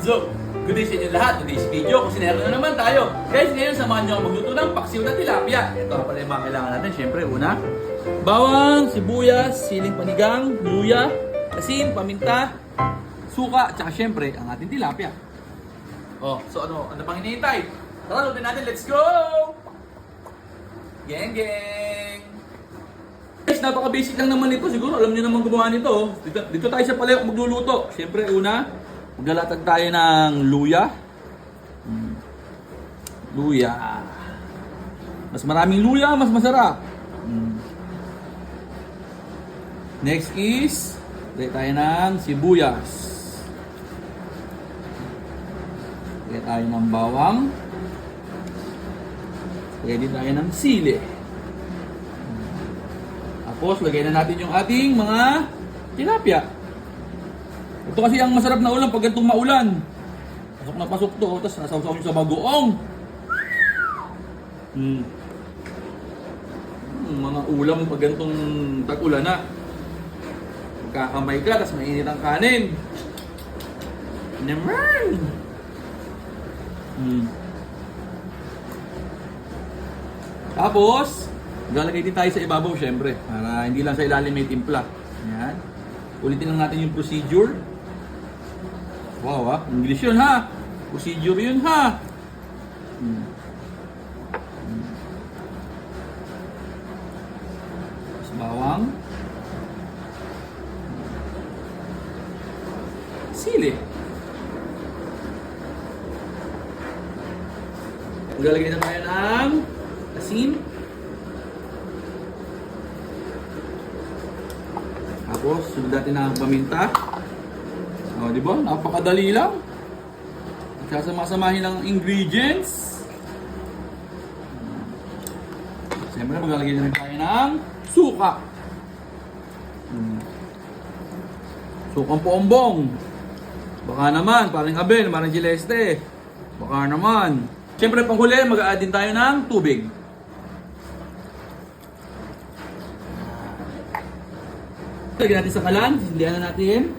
So, good day sa inyo lahat. Today's video, kusinero na naman tayo. Guys, ngayon samahan nyo ako magluto ng paksiw na tilapia. Ito pala yung mga kailangan natin. Siyempre, una, bawang, sibuyas, siling panigang, luya, asin, paminta, suka, tsaka siyempre, ang ating tilapia. Oh, so ano pang hinihintay? Tara, lutin natin. Let's go! Geng, geng! Guys, napaka-basic lang naman ito. Siguro alam niyo naman gumawa nito. Dito tayo sa palayok magluluto. Siyempre, una, maglalatag tayo ng luya. Luya. Mas maraming luya, mas masarap. Next is, lagay tayo ng sibuyas. Lagay tayo ng bawang. Lagay din tayo ng sili. Tapos, lagay na natin yung ating mga tilapia. Ito kasi ang masarap na ulam pag ganitong maulan. Pasok na pasok to, tapos nasaw-saw nyo sa bagoong. Mga ulam pag ganitong tag-ulan na. Magkakamay ka, tapos mainit ang kanin. Naman! Tapos, lalagay din tayo sa ibabaw syempre, para hindi lang sa ilalim may timpla. Ayan. Ulitin lang natin yung procedure. Wow, English yun ha. Procedure yun ha. Tapos bawang. Sili. Maglalagay na tayo ng asin. Tapos, sunod natin ang paminta. O, di ba? Napakadali lang. Sasama-samahin ang ingredients. Siyempre, maglalagay na rin tayo ng suka. Sukang poombong. Baka naman, parang Abel, parang Gileste. Baka naman. Siyempre, panghuli, mag-a-add din tayo ng tubig. Lagyan natin sa kalan, sindihan na natin.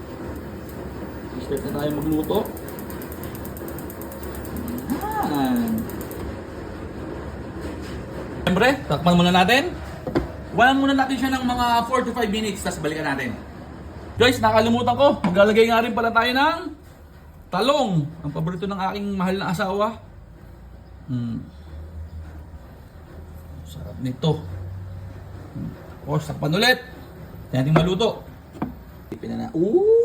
Start na tayo magluto. Ayan. Siyempre, takpan muna natin. Iwanan muna natin siya ng mga 4 to 5 minutes, tapos balikan natin. Guys, nakalimutan ko. Maglalagay nga rin pala tayo ng talong. Ang paborito ng aking mahal na asawa. Sarap nito. O, takpan ulit. Tingnan natin maluto. Tipin na na. Ooh!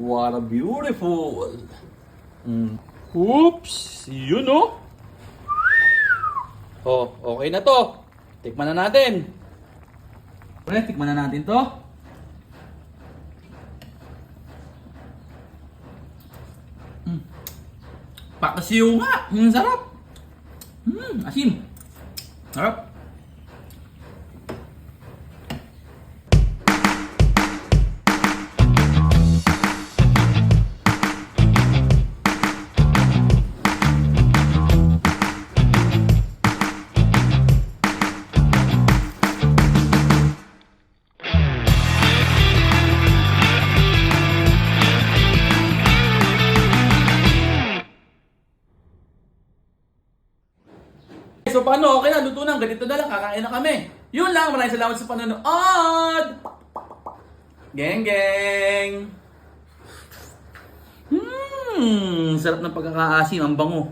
What a beautiful! Oops! Yun o! Oh, okay na to. Tikman na natin. Tikman na natin to. Pakasiw nga! Sarap! Asin! Sarap! So paano? Okay na, luto na. Ganito na lang, kakain na kami. Yun lang, maraming salamat sa panonood. Geng, geng. Sarap ng pagkakaasim, ang bango.